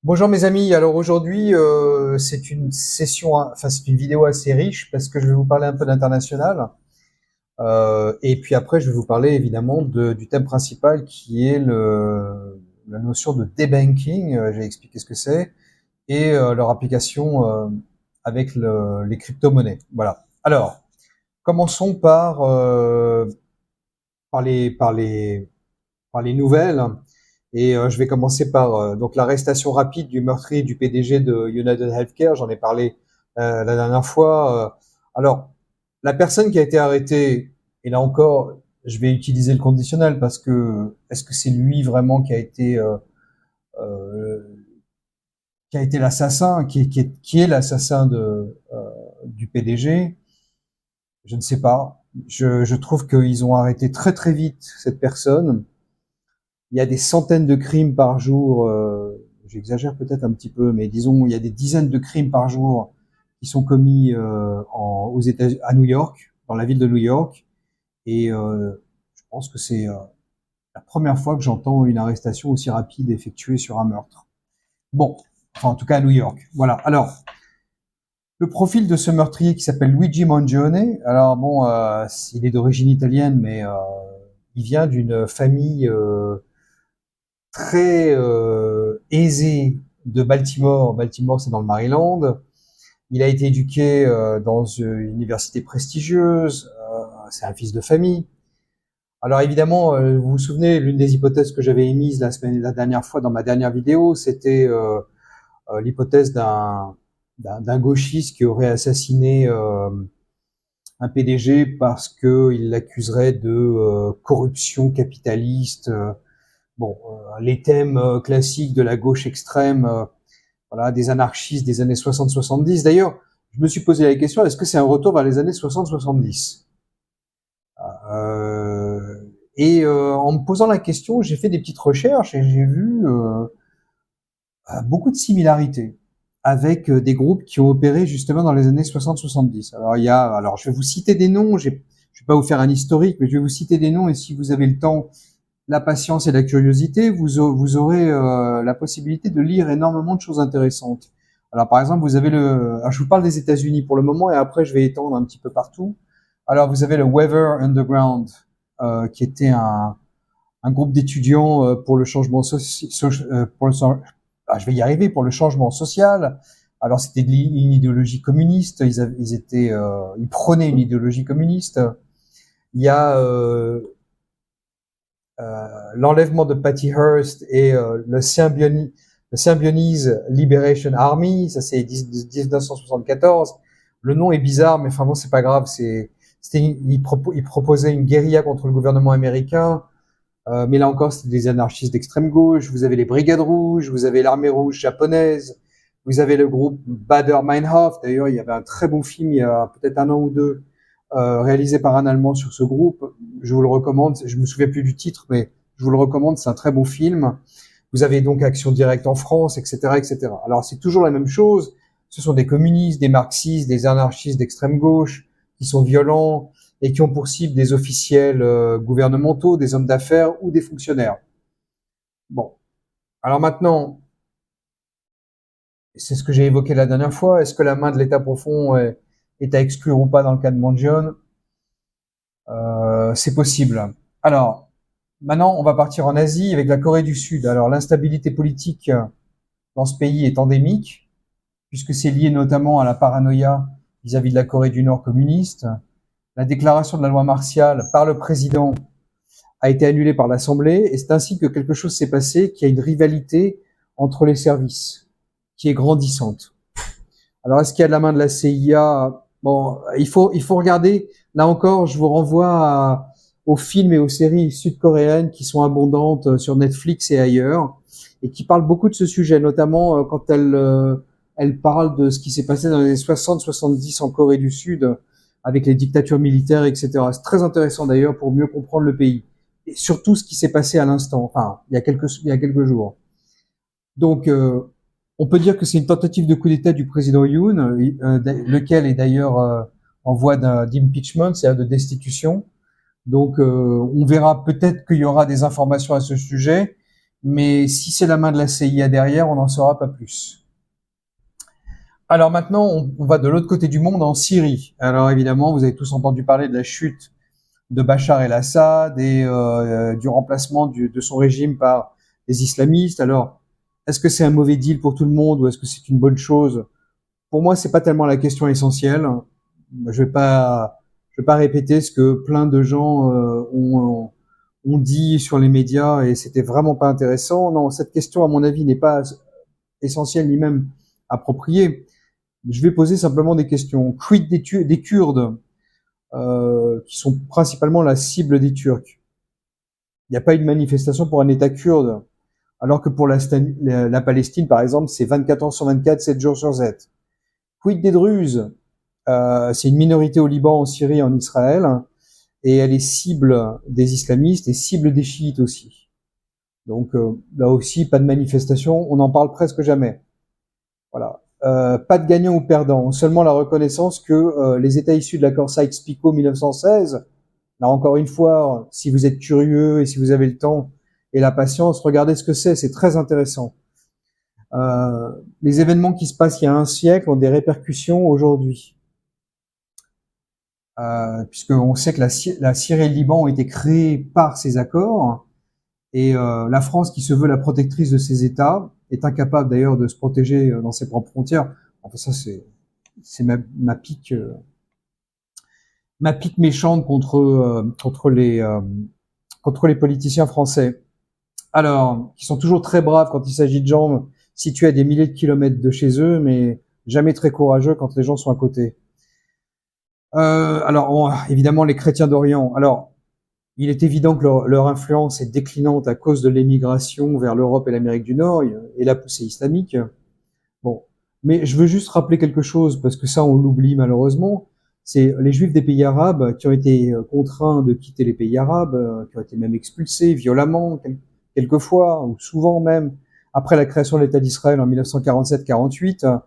Bonjour mes amis, alors aujourd'hui c'est une session, enfin c'est une vidéo assez riche parce que je vais vous parler un peu d'international et puis après je vais vous parler évidemment du thème principal qui est la notion de debanking, j'ai expliqué ce que c'est et leur application avec les crypto-monnaies. Voilà. Alors commençons par par les nouvelles. Et je vais commencer par donc l'arrestation rapide du meurtrier du PDG de United Healthcare. J'en ai parlé la dernière fois. Alors, la personne qui a été arrêtée, et là encore, je vais utiliser le conditionnel parce que est-ce que c'est lui vraiment euh, qui a été l'assassin, qui est l'assassin du PDG? Je ne sais pas. Je trouve qu'ils ont arrêté très très vite cette personne. Il y a des centaines de crimes par jour, j'exagère peut-être un petit peu, mais disons, il y a des dizaines de crimes par jour qui sont commis aux États, à New York, dans la ville de New York, et je pense que c'est la première fois que j'entends une arrestation aussi rapide effectuée sur un meurtre. Bon, enfin en tout cas à New York. Voilà. Alors, le profil de ce meurtrier qui s'appelle Luigi Mangione. Alors bon, il est d'origine italienne, mais il vient d'une famille très aisé de Baltimore. Baltimore, c'est dans le Maryland. Il a été éduqué dans une université prestigieuse. C'est un fils de famille. Alors évidemment, vous vous souvenez, l'une des hypothèses que j'avais émises la dernière fois dans ma dernière vidéo, c'était l'hypothèse d'un gauchiste qui aurait assassiné un PDG parce qu'il l'accuserait de corruption capitaliste. Bon, les thèmes classiques de la gauche extrême, voilà, des anarchistes des années 60-70. D'ailleurs, je me suis posé la question, est-ce que c'est un retour vers les années 60-70? En me posant la question, j'ai fait des petites recherches et j'ai vu beaucoup de similarités avec des groupes qui ont opéré justement dans les années 60-70. Alors je vais vous citer des noms, je vais pas vous faire un historique, mais je vais vous citer des noms et si vous avez le temps, la patience et la curiosité, vous aurez la possibilité de lire énormément de choses intéressantes. Alors par exemple, vous avez alors, je vous parle des États-Unis pour le moment et après je vais étendre un petit peu partout. Alors vous avez le Weather Underground, qui était un groupe d'étudiants pour le changement je vais y arriver, pour le changement social. Alors c'était une idéologie communiste, ils prônaient une idéologie communiste. Il y a l'enlèvement de Patty Hearst et le Symbionese Liberation Army, ça c'est 1974. Le nom est bizarre, mais enfin bon, c'est pas grave. Il proposait une guérilla contre le gouvernement américain, mais là encore, c'était des anarchistes d'extrême gauche. Vous avez les Brigades Rouges, vous avez l'Armée Rouge japonaise, vous avez le groupe Baader Meinhof. D'ailleurs, il y avait un très bon film il y a peut-être un an ou deux, réalisé par un Allemand sur ce groupe. Je vous le recommande. Je me souviens plus du titre, mais je vous le recommande. C'est un très bon film. Vous avez donc Action Directe en France, etc., etc. Alors c'est toujours la même chose. Ce sont des communistes, des marxistes, des anarchistes d'extrême gauche qui sont violents et qui ont pour cible des officiels gouvernementaux, des hommes d'affaires ou des fonctionnaires. Bon. Alors maintenant, c'est ce que j'ai évoqué la dernière fois. Est-ce que la main de l'État profond est à exclure ou pas dans le cas de Mangione? C'est possible. Alors, maintenant, on va partir en Asie avec la Corée du Sud. Alors, l'instabilité politique dans ce pays est endémique, puisque c'est lié notamment à la paranoïa vis-à-vis de la Corée du Nord communiste. La déclaration de la loi martiale par le président a été annulée par l'Assemblée, et c'est ainsi que quelque chose s'est passé, qu'il y a une rivalité entre les services, qui est grandissante. Alors, est-ce qu'il y a de la main de la CIA? Bon, il faut regarder. Là encore, je vous renvoie aux films et aux séries sud-coréennes qui sont abondantes sur Netflix et ailleurs, et qui parlent beaucoup de ce sujet, notamment quand elles parlent de ce qui s'est passé dans les années 60-70 en Corée du Sud, avec les dictatures militaires, etc. C'est très intéressant d'ailleurs pour mieux comprendre le pays. Et surtout ce qui s'est passé à l'instant, enfin, il y a quelques jours. Donc, on peut dire que c'est une tentative de coup d'État du président Yoon, lequel est d'ailleurs en voie d'impeachment, c'est-à-dire de destitution. Donc, on verra peut-être qu'il y aura des informations à ce sujet, mais si c'est la main de la CIA derrière, on n'en saura pas plus. Alors maintenant, on va de l'autre côté du monde, en Syrie. Alors évidemment, vous avez tous entendu parler de la chute de Bachar el-Assad et du remplacement de son régime par les islamistes. Alors, est-ce que c'est un mauvais deal pour tout le monde ou est-ce que c'est une bonne chose? Pour moi, c'est pas tellement la question essentielle. Je vais pas répéter ce que plein de gens ont dit sur les médias et c'était vraiment pas intéressant. Non, cette question, à mon avis, n'est pas essentielle ni même appropriée. Je vais poser simplement des questions. Quid des Kurdes, qui sont principalement la cible des Turcs? Il n'y a pas eu de manifestation pour un État kurde, alors que pour la Palestine, par exemple, c'est 24 heures sur 24, 7 jours sur 7. Quid des Druzes? C'est une minorité au Liban, en Syrie, en Israël, et elle est cible des islamistes et cible des chiites aussi. Donc là aussi, pas de manifestation, on n'en parle presque jamais. Voilà. Pas de gagnant ou perdant, seulement la reconnaissance que les États issus de l'accord Sykes-Picot 1916, là encore une fois, si vous êtes curieux et si vous avez le temps et la patience, regardez ce que c'est très intéressant. Les événements qui se passent il y a un siècle ont des répercussions aujourd'hui. Puisqu'on sait que la Syrie et le Liban ont été créés par ces accords, et la France, qui se veut la protectrice de ces États, est incapable d'ailleurs de se protéger dans ses propres frontières. Enfin, ça, c'est ma pique méchante contre les politiciens français. Alors, qui sont toujours très braves quand il s'agit de gens situés à des milliers de kilomètres de chez eux, mais jamais très courageux quand les gens sont à côté. Évidemment, les chrétiens d'Orient. Alors, il est évident que leur influence est déclinante à cause de l'émigration vers l'Europe et l'Amérique du Nord et la poussée islamique. Bon, mais je veux juste rappeler quelque chose parce que ça, on l'oublie malheureusement. C'est les Juifs des pays arabes qui ont été contraints de quitter les pays arabes, qui ont été même expulsés violemment, quelquefois ou souvent même, après la création de l'État d'Israël en 1947-48,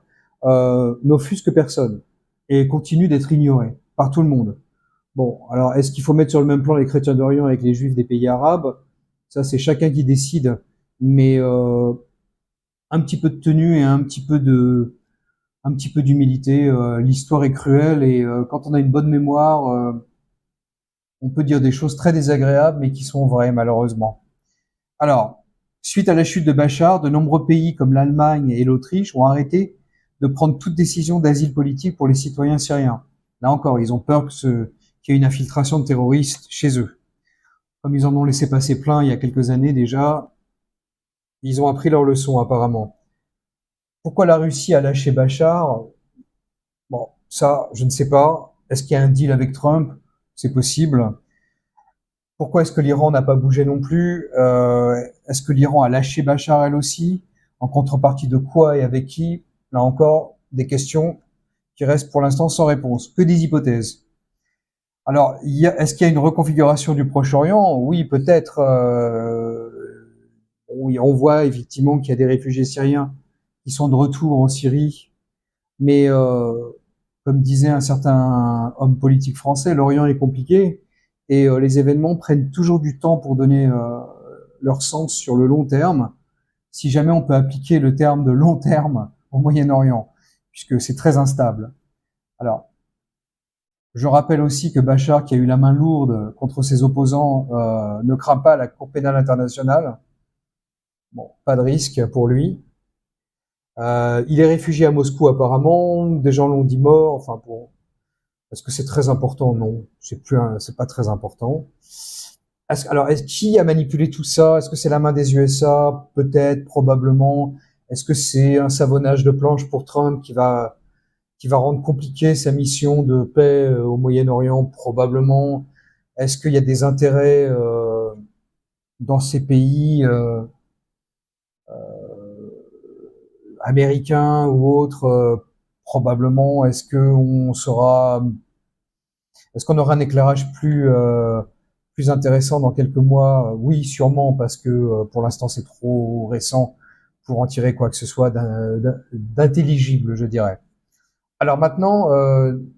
n'offusquent personne et continuent d'être ignorés par tout le monde. Bon, alors est-ce qu'il faut mettre sur le même plan les chrétiens d'Orient avec les juifs des pays arabes? Ça, c'est chacun qui décide, mais un petit peu de tenue et un petit peu d'humilité. L'histoire est cruelle et quand on a une bonne mémoire, on peut dire des choses très désagréables, mais qui sont vraies malheureusement. Alors, suite à la chute de Bachar, de nombreux pays comme l'Allemagne et l'Autriche ont arrêté de prendre toute décision d'asile politique pour les citoyens syriens. Là encore, ils ont peur qu'il y ait une infiltration de terroristes chez eux. Comme ils en ont laissé passer plein il y a quelques années déjà, ils ont appris leur leçon apparemment. Pourquoi la Russie a lâché Bachar? Bon, ça, je ne sais pas. Est-ce qu'il y a un deal avec Trump? C'est possible. Pourquoi est-ce que l'Iran n'a pas bougé non plus? Est-ce que l'Iran a lâché Bachar elle aussi? En contrepartie de quoi et avec qui? Là encore, des questions qui restent pour l'instant sans réponse. Que des hypothèses. Alors, est-ce qu'il y a une reconfiguration du Proche-Orient? Oui, peut-être. Oui, on voit effectivement qu'il y a des réfugiés syriens qui sont de retour en Syrie, mais comme disait un certain homme politique français, l'Orient est compliqué et les événements prennent toujours du temps pour donner leur sens sur le long terme, si jamais on peut appliquer le terme de long terme au Moyen-Orient, puisque c'est très instable. Alors, je rappelle aussi que Bachar, qui a eu la main lourde contre ses opposants, ne craint pas la Cour pénale internationale. Bon, pas de risque pour lui. Il est réfugié à Moscou apparemment. Des gens l'ont dit mort. Enfin bon, est-ce que c'est très important? Non, c'est pas très important. Qui a manipulé tout ça? Est-ce que c'est la main des USA? Peut-être, probablement. Est-ce que c'est un savonnage de planche pour Trump qui va rendre compliqué sa mission de paix au Moyen-Orient? Probablement. Est-ce qu'il y a des intérêts dans ces pays américains ou autres? Probablement. Est-ce qu'on aura un éclairage plus intéressant dans quelques mois? Oui, sûrement, parce que pour l'instant c'est trop récent pour en tirer quoi que ce soit d'intelligible, je dirais. Alors maintenant,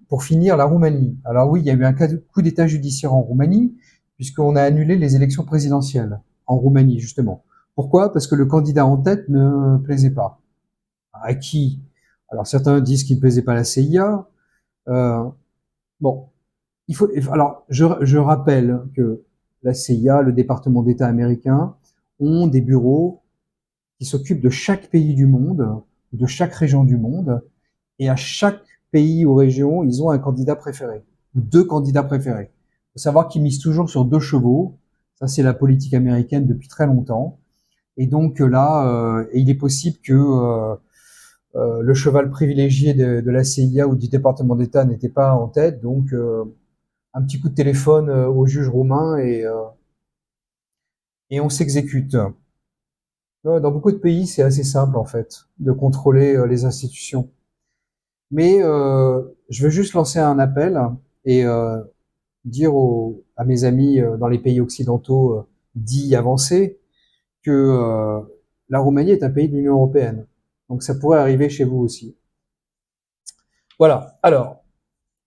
pour finir, la Roumanie. Alors oui, il y a eu un coup d'État judiciaire en Roumanie, puisqu'on a annulé les élections présidentielles en Roumanie, justement, Pourquoi? Parce que le candidat en tête ne plaisait pas. À qui? Alors certains disent qu'il ne plaisait pas à la CIA. Bon, alors je rappelle que la CIA, le département d'État américain, ont des bureaux qui s'occupent de chaque pays du monde, de chaque région du monde, et à chaque pays ou région, ils ont un candidat préféré, ou deux candidats préférés. Il faut savoir qu'ils misent toujours sur deux chevaux. Ça, c'est la politique américaine depuis très longtemps. Et donc là, il est possible que le cheval privilégié de la CIA ou du département d'État n'était pas en tête. Donc, un petit coup de téléphone au juge roumain et on s'exécute. Dans beaucoup de pays, c'est assez simple en fait de contrôler les institutions. Mais je veux juste lancer un appel et dire à mes amis dans les pays occidentaux dits avancés que la Roumanie est un pays de l'Union européenne. Donc ça pourrait arriver chez vous aussi. Voilà. Alors,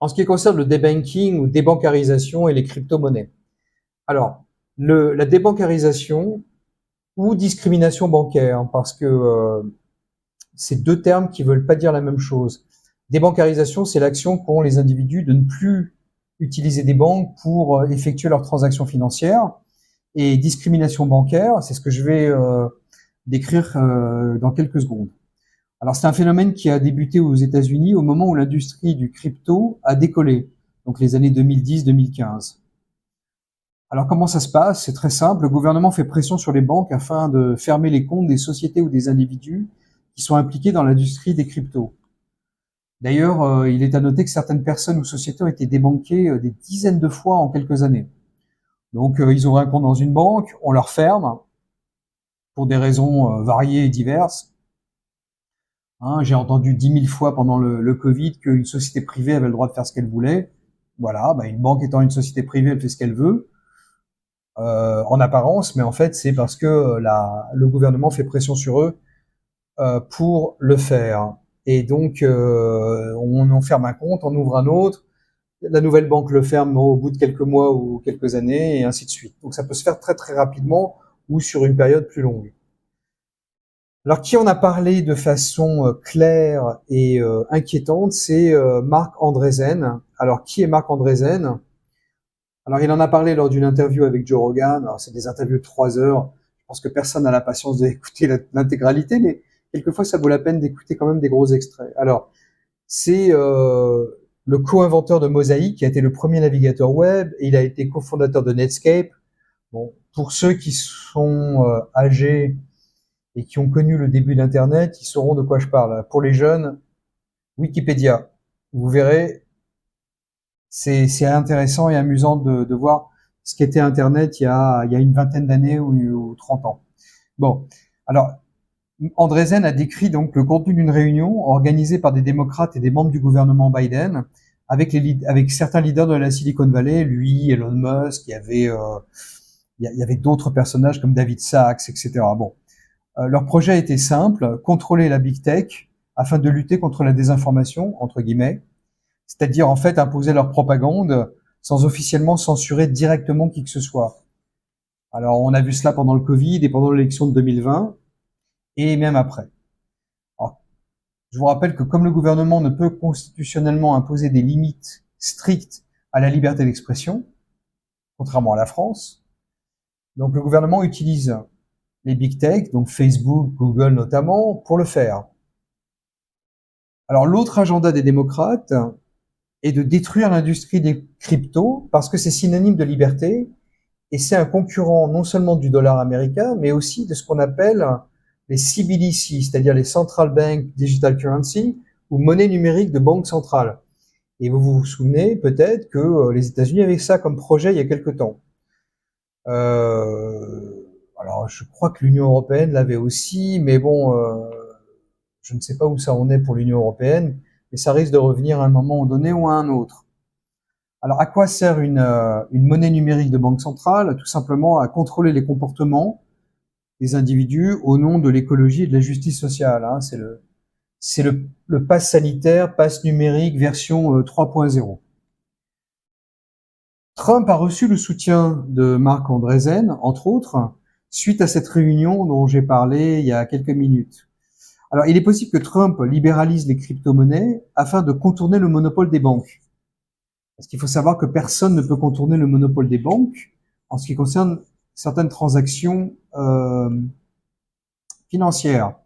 en ce qui concerne le débanking ou débancarisation et les crypto-monnaies. Alors, la débancarisation ou discrimination bancaire, parce que c'est deux termes qui veulent pas dire la même chose. Débancarisation, c'est l'action qu'ont les individus de ne plus utiliser des banques pour effectuer leurs transactions financières. Et discrimination bancaire, c'est ce que je vais décrire dans quelques secondes. Alors c'est un phénomène qui a débuté aux États-Unis au moment où l'industrie du crypto a décollé, donc les années 2010-2015. Alors comment ça se passe? C'est très simple, le gouvernement fait pression sur les banques afin de fermer les comptes des sociétés ou des individus qui sont impliqués dans l'industrie des cryptos. D'ailleurs, il est à noter que certaines personnes ou sociétés ont été débanquées des dizaines de fois en quelques années. Donc ils auraient un compte dans une banque, on leur ferme pour des raisons variées et diverses. Hein, j'ai entendu 10 000 fois pendant le Covid qu'une société privée avait le droit de faire ce qu'elle voulait. Voilà, une banque étant une société privée, elle fait ce qu'elle veut. En apparence, mais en fait, c'est parce que le gouvernement fait pression sur eux pour le faire. Et donc, on en ferme un compte, on ouvre un autre, la nouvelle banque le ferme au bout de quelques mois ou quelques années, et ainsi de suite. Donc ça peut se faire très très rapidement ou sur une période plus longue. Alors qui en a parlé de façon claire et inquiétante, c'est Marc Andreessen. Alors qui est Marc Andreessen? Alors il en a parlé lors d'une interview avec Joe Rogan. Alors c'est des interviews de 3 heures. Je pense que personne n'a la patience d'écouter l'intégralité, mais quelquefois ça vaut la peine d'écouter quand même des gros extraits. Alors c'est le co-inventeur de Mosaic, qui a été le premier navigateur web, et il a été cofondateur de Netscape. Bon, pour ceux qui sont âgés et qui ont connu le début d'Internet, ils sauront de quoi je parle. Pour les jeunes, Wikipédia. Vous verrez, c'est intéressant et amusant de voir ce qu'était Internet il y a une vingtaine d'années ou 30 ans. Bon, alors Andreessen a décrit donc le contenu d'une réunion organisée par des démocrates et des membres du gouvernement Biden avec certains leaders de la Silicon Valley, lui, Elon Musk, il y avait d'autres personnages comme David Sachs, etc. Bon, leur projet était simple, contrôler la big tech afin de lutter contre la désinformation, entre guillemets, c'est-à-dire en fait imposer leur propagande sans officiellement censurer directement qui que ce soit. Alors on a vu cela pendant le Covid et pendant l'élection de 2020 et même après. Alors, je vous rappelle que comme le gouvernement ne peut constitutionnellement imposer des limites strictes à la liberté d'expression, contrairement à la France, donc le gouvernement utilise les big tech, donc Facebook, Google notamment, pour le faire. Alors l'autre agenda des démocrates est de détruire l'industrie des cryptos parce que c'est synonyme de liberté et c'est un concurrent non seulement du dollar américain, mais aussi de ce qu'on appelle les CBDC, c'est-à-dire les Central Bank Digital Currency ou monnaie numérique de banque centrale. Et vous vous souvenez peut-être que les États-Unis avaient ça comme projet il y a quelque temps. Alors je crois que l'Union européenne l'avait aussi, mais bon, je ne sais pas où ça en est pour l'Union européenne, mais ça risque de revenir à un moment donné ou à un autre. Alors à quoi sert une monnaie numérique de banque centrale? Tout simplement à contrôler les comportements des individus au nom de l'écologie et de la justice sociale. Hein. C'est le pass sanitaire, pass numérique version 3.0. Trump a reçu le soutien de Marc Andreessen, entre autres, suite à cette réunion dont j'ai parlé il y a quelques minutes. Alors, il est possible que Trump libéralise les crypto-monnaies afin de contourner le monopole des banques. Parce qu'il faut savoir que personne ne peut contourner le monopole des banques en ce qui concerne certaines transactions financières.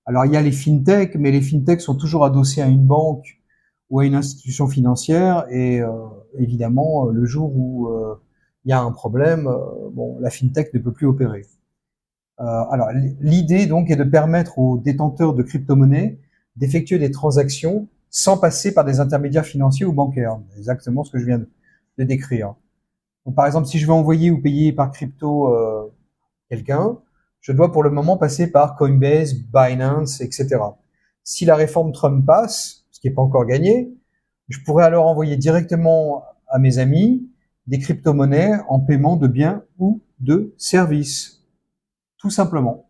Alors, il y a les fintechs, mais les fintechs sont toujours adossés à une banque ou à une institution financière, et évidemment, le jour où il y a un problème, bon, la fintech ne peut plus opérer. Alors, l'idée donc est de permettre aux détenteurs de crypto-monnaies d'effectuer des transactions sans passer par des intermédiaires financiers ou bancaires. Exactement ce que je viens de décrire. Donc, par exemple, si je veux envoyer ou payer par crypto quelqu'un, je dois pour le moment passer par Coinbase, Binance, etc. Si la réforme Trump passe, ce qui n'est pas encore gagné, je pourrais alors envoyer directement à mes amis des crypto-monnaies en paiement de biens ou de services. Tout simplement.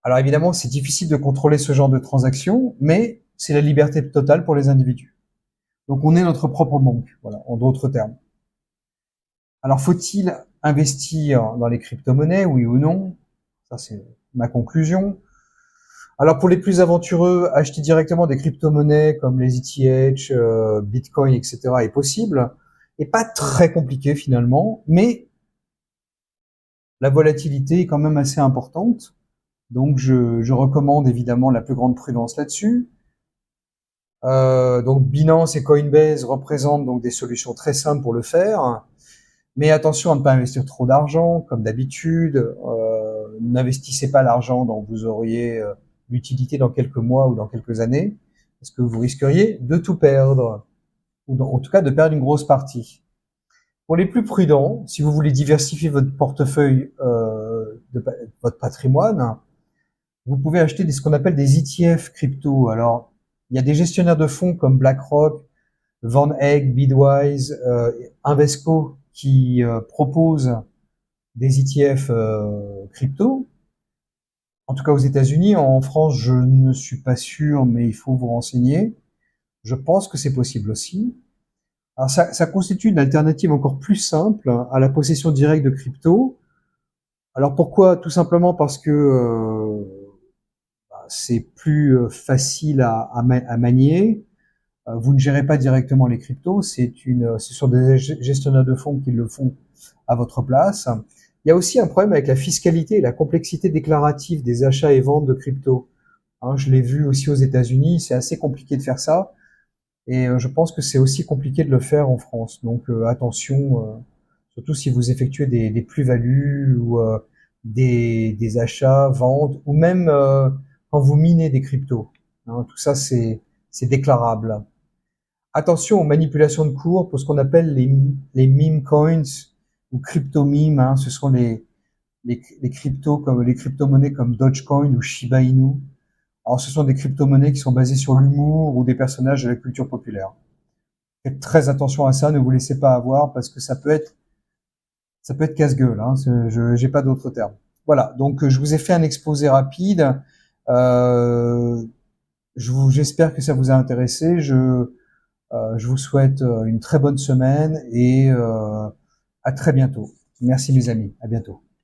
Alors évidemment, c'est difficile de contrôler ce genre de transactions, mais c'est la liberté totale pour les individus. Donc on est notre propre banque, voilà, en d'autres termes. Alors faut-il investir dans les crypto-monnaies, oui ou non? Ça c'est ma conclusion. Alors pour les plus aventureux, acheter directement des crypto-monnaies comme les ETH, Bitcoin, etc. est possible, et pas très compliqué finalement, mais la volatilité est quand même assez importante. Donc je recommande évidemment la plus grande prudence là-dessus. Donc Binance et Coinbase représentent donc des solutions très simples pour le faire. Mais attention à ne pas investir trop d'argent, comme d'habitude. N'investissez pas l'argent dont vous auriez l'utilité dans quelques mois ou dans quelques années, parce que vous risqueriez de tout perdre, ou en tout cas de perdre une grosse partie. Pour les plus prudents, si vous voulez diversifier votre portefeuille, votre patrimoine, vous pouvez acheter ce qu'on appelle des ETF crypto. Alors, il y a des gestionnaires de fonds comme BlackRock, Van Eck, Bitwise, Invesco qui proposent des ETF crypto. En tout cas aux États-Unis. En France, je ne suis pas sûr, mais il faut vous renseigner. Je pense que c'est possible aussi. Alors ça constitue une alternative encore plus simple à la possession directe de crypto. Alors pourquoi? Tout simplement parce que c'est plus facile à manier. Vous ne gérez pas directement les cryptos, c'est sur des gestionnaires de fonds qui le font à votre place. Il y a aussi un problème avec la fiscalité et la complexité déclarative des achats et ventes de crypto. Hein, je l'ai vu aussi aux États-Unis, c'est assez compliqué de faire ça, et je pense que c'est aussi compliqué de le faire en France. Donc attention, surtout si vous effectuez des plus-values ou des achats, ventes, ou même quand vous minez des cryptos. Hein, tout ça, c'est déclarable. Attention aux manipulations de cours pour ce qu'on appelle les meme coins ou crypto meme. Hein, ce sont les crypto-monnaies comme Dogecoin ou Shiba Inu. Alors, ce sont des crypto-monnaies qui sont basées sur l'humour ou des personnages de la culture populaire. Faites très attention à ça, ne vous laissez pas avoir parce que ça peut être casse-gueule. Hein, j'ai pas d'autres termes. Voilà. Donc, je vous ai fait un exposé rapide. J'espère que ça vous a intéressé. Je vous souhaite une très bonne semaine et à très bientôt. Merci mes amis. À bientôt.